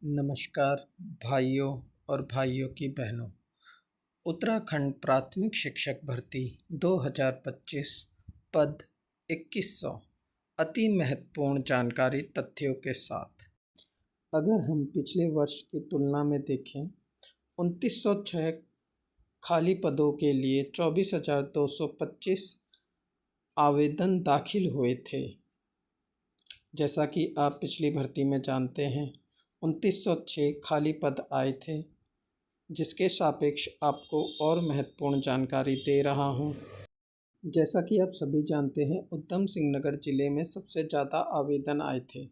नमस्कार भाइयों और भाइयों की बहनों। उत्तराखंड प्राथमिक शिक्षक भर्ती 2025 पद 2100 अति महत्वपूर्ण जानकारी तथ्यों के साथ। अगर हम पिछले वर्ष की तुलना में देखें, 2906 खाली पदों के लिए 24,225 आवेदन दाखिल हुए थे। जैसा कि आप पिछली भर्ती में जानते हैं, 2906 खाली पद आए थे, जिसके सापेक्ष आपको और महत्वपूर्ण जानकारी दे रहा हूं। जैसा कि आप सभी जानते हैं, उधम सिंह नगर जिले में सबसे ज़्यादा आवेदन आए थे।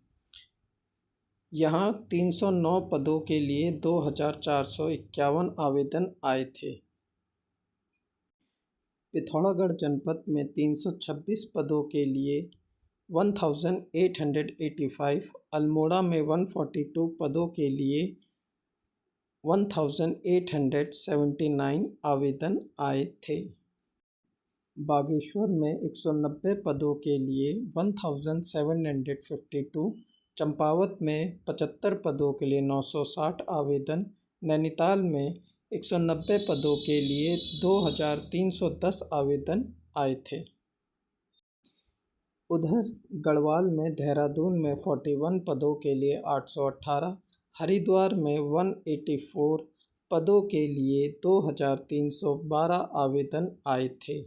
यहां 309 पदों के लिए 2,451 आवेदन आए थे। पिथौरागढ़ जनपद में 326 पदों के लिए 1885, अल्मोड़ा में 142 पदों के लिए 1879 आवेदन आए थे। बागेश्वर में 190 पदों के लिए 1752, चंपावत में 75 पदों के लिए 960 आवेदन, नैनीताल में 190 पदों के लिए 2310 आवेदन आए थे। उधर गढ़वाल में देहरादून में 41 पदों के लिए 818, हरिद्वार में 184 पदों के लिए 2312 आवेदन आए थे।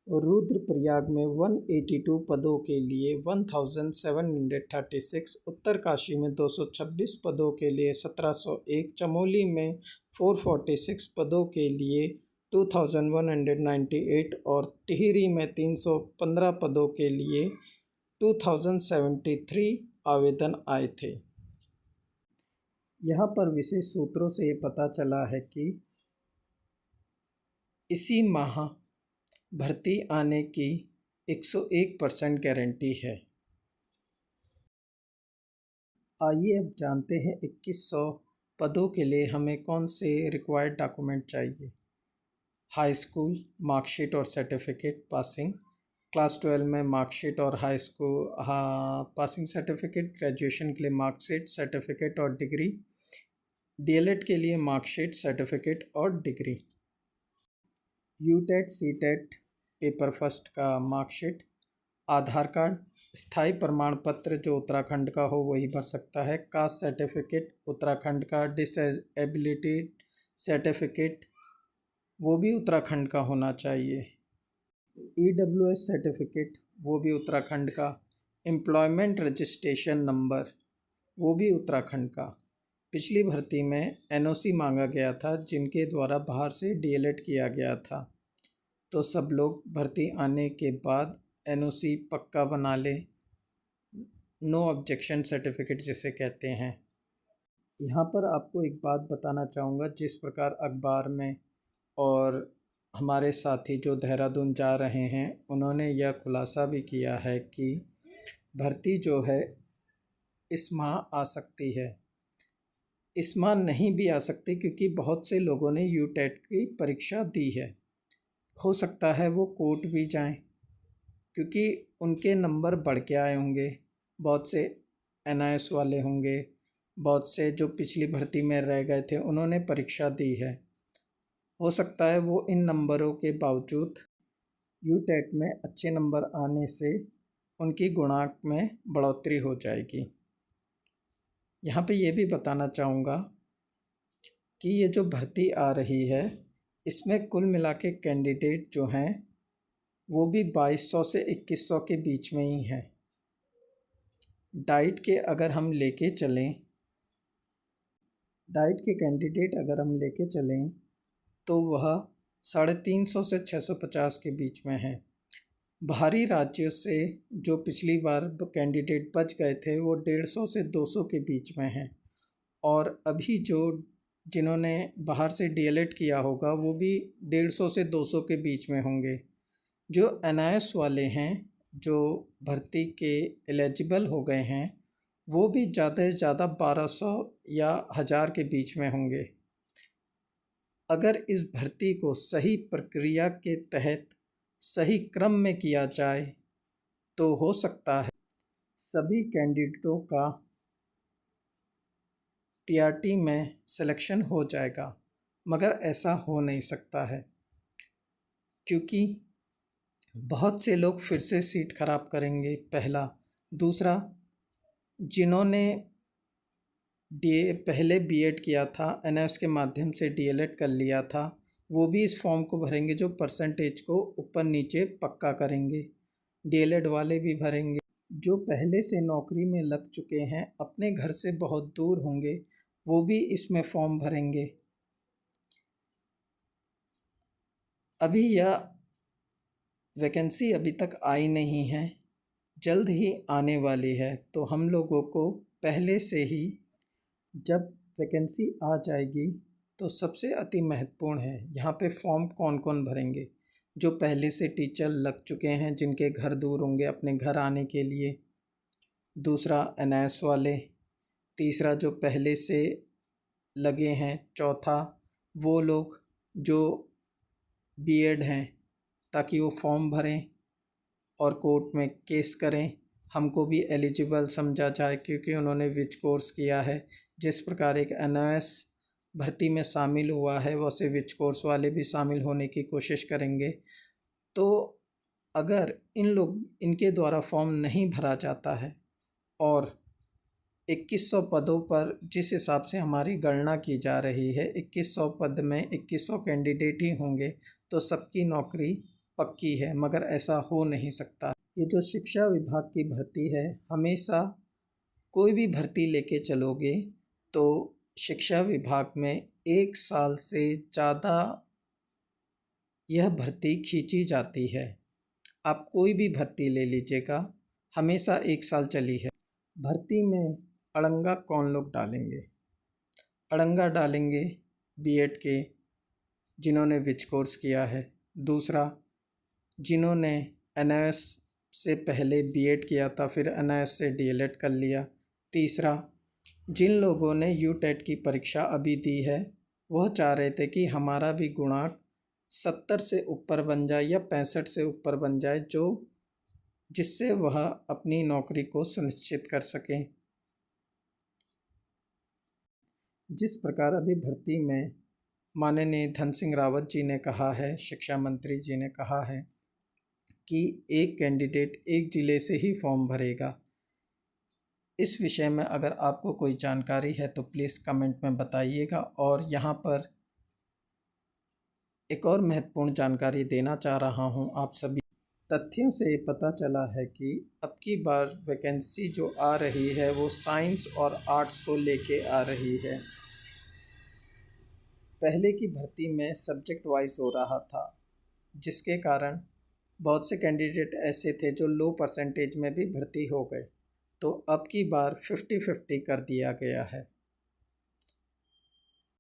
रुद्रप्रयाग में 182 पदों के लिए 1736, उत्तरकाशी में 226 पदों के लिए 1701, चमोली में 446 पदों के लिए 2198 और टिहरी में 315 पदों के लिए 2073 आवेदन आए थे। यहाँ पर विशेष सूत्रों से ये पता चला है कि इसी माह भर्ती आने की 101% गारंटी है। आइए अब जानते हैं 2100 पदों के लिए हमें कौन से रिक्वायर्ड डॉक्यूमेंट चाहिए। हाई स्कूल मार्कशीट और सर्टिफिकेट पासिंग, क्लास 12 में मार्कशीट और high school passing certificate, graduation के लिए मार्कशीट सर्टिफिकेट और डिग्री, डीएलएड के लिए मार्कशीट सर्टिफिकेट और degree, UTET CTET paper first का मार्कशीट, आधार कार्ड, स्थायी प्रमाण पत्र जो उत्तराखंड का हो वही भर सकता है, कास्ट सर्टिफिकेट उत्तराखंड का, डिसेबिलिटी सर्टिफिकेट वो भी उत्तराखंड का होना चाहिए, EWS सर्टिफिकेट वो भी उत्तराखंड का, एम्प्लॉयमेंट रजिस्ट्रेशन नंबर वो भी उत्तराखंड का। पिछली भर्ती में NOC मांगा गया था जिनके द्वारा बाहर से डीएलएड किया गया था, तो सब लोग भर्ती आने के बाद NOC पक्का बना ले, नो ऑब्जेक्शन सर्टिफिकेट जिसे कहते हैं। यहाँ पर आपको एक बात बताना चाहूँगा, जिस प्रकार अखबार में और हमारे साथी जो देहरादून जा रहे हैं उन्होंने यह खुलासा भी किया है कि भर्ती जो है इस माह आ सकती है। इस माह नहीं भी आ सकती क्योंकि बहुत से लोगों ने यूटेट की परीक्षा दी है। हो सकता है वो कोर्ट भी जाएं क्योंकि उनके नंबर बढ़ के आए होंगे। बहुत से NIS वाले होंगे, बहुत से जो पिछली भर्ती में रह गए थे उन्होंने परीक्षा दी है। हो सकता है वो इन नंबरों के बावजूद यूटेट में अच्छे नंबर आने से उनकी गुणांक में बढ़ोतरी हो जाएगी। यहाँ पे ये भी बताना चाहूँगा कि ये जो भर्ती आ रही है इसमें कुल मिला के कैंडिडेट जो हैं वो भी 2200 से 2100 के बीच में ही हैं। डाइट के अगर हम लेके चलें, डाइट के कैंडिडेट अगर हम लेके चलें तो वह 350 से 650 के बीच में है। बाहरी राज्यों से जो पिछली बार कैंडिडेट बच गए थे वो 150 से 200 के बीच में हैं, और अभी जिन्होंने बाहर से डीएलएड किया होगा वो भी 150 से 200 के बीच में होंगे। जो NIS वाले हैं जो भर्ती के एलिजिबल हो गए हैं वो भी ज़्यादा से ज़्यादा 1200 या 1000 के बीच में होंगे। अगर इस भर्ती को सही प्रक्रिया के तहत सही क्रम में किया जाए तो हो सकता है सभी कैंडिडेटों का पीआरटी में सिलेक्शन हो जाएगा, मगर ऐसा हो नहीं सकता है क्योंकि बहुत से लोग फिर से सीट खराब करेंगे, पहला। दूसरा, जिन्होंने पहले बीएड किया था, एनएस के माध्यम से डीएलएड कर लिया था, वो भी इस फॉर्म को भरेंगे जो परसेंटेज को ऊपर नीचे पक्का करेंगे। डीएलएड वाले भी भरेंगे। जो पहले से नौकरी में लग चुके हैं, अपने घर से बहुत दूर होंगे, वो भी इसमें फॉर्म भरेंगे। अभी यह वैकेंसी अभी तक आई नहीं है, जल्द ही आने वाली है, तो हम लोगों को पहले से ही जब वैकेंसी आ जाएगी तो सबसे अति महत्वपूर्ण है यहाँ पे फॉर्म कौन कौन भरेंगे। जो पहले से टीचर लग चुके हैं, जिनके घर दूर होंगे, अपने घर आने के लिए। दूसरा, एनएस वाले। तीसरा, जो पहले से लगे हैं। चौथा, वो लोग जो बीएड हैं, ताकि वो फॉर्म भरें और कोर्ट में केस करें, हमको भी एलिजिबल समझा जाए क्योंकि उन्होंने विच कोर्स किया है। जिस प्रकार एक एनएस भर्ती में शामिल हुआ है, वैसे विच कोर्स वाले भी शामिल होने की कोशिश करेंगे। तो अगर इनके द्वारा फॉर्म नहीं भरा जाता है और 2100 पदों पर जिस हिसाब से हमारी गणना की जा रही है, 2100 पद में 2100 कैंडिडेट ही होंगे, तो सबकी नौकरी पक्की है, मगर ऐसा हो नहीं सकता। ये जो शिक्षा विभाग की भर्ती है, हमेशा कोई भी भर्ती लेके चलोगे तो शिक्षा विभाग में 1 साल से ज़्यादा यह भर्ती खींची जाती है। आप कोई भी भर्ती ले लीजिएगा, हमेशा 1 साल चली है। भर्ती में अड़ंगा कौन लोग डालेंगे? अड़ंगा डालेंगे बीएड के जिन्होंने विच कोर्स किया है। दूसरा, जिन्होंने एनएस से पहले बीएड किया था, फिर एनएस से डीएलएड कर लिया। तीसरा, जिन लोगों ने यूटेट की परीक्षा अभी दी है, वह चाह रहे थे कि हमारा भी गुणांक 70 से ऊपर बन जाए या 65 से ऊपर बन जाए, जिससे वह अपनी नौकरी को सुनिश्चित कर सकें। जिस प्रकार अभी भर्ती में माननीय धन सिंह रावत जी ने कहा है, शिक्षा मंत्री जी ने कहा है कि एक कैंडिडेट एक ज़िले से ही फॉर्म भरेगा। इस विषय में अगर आपको कोई जानकारी है तो प्लीज़ कमेंट में बताइएगा। और यहाँ पर एक और महत्वपूर्ण जानकारी देना चाह रहा हूँ आप सभी। तथ्यों से पता चला है कि अब की बार वैकेंसी जो आ रही है वो साइंस और आर्ट्स को लेके आ रही है। पहले की भर्ती में सब्जेक्ट वाइज हो रहा था, जिसके कारण बहुत से कैंडिडेट ऐसे थे जो लो परसेंटेज में भी भर्ती हो गए। तो अब की बार 50-50 कर दिया गया है।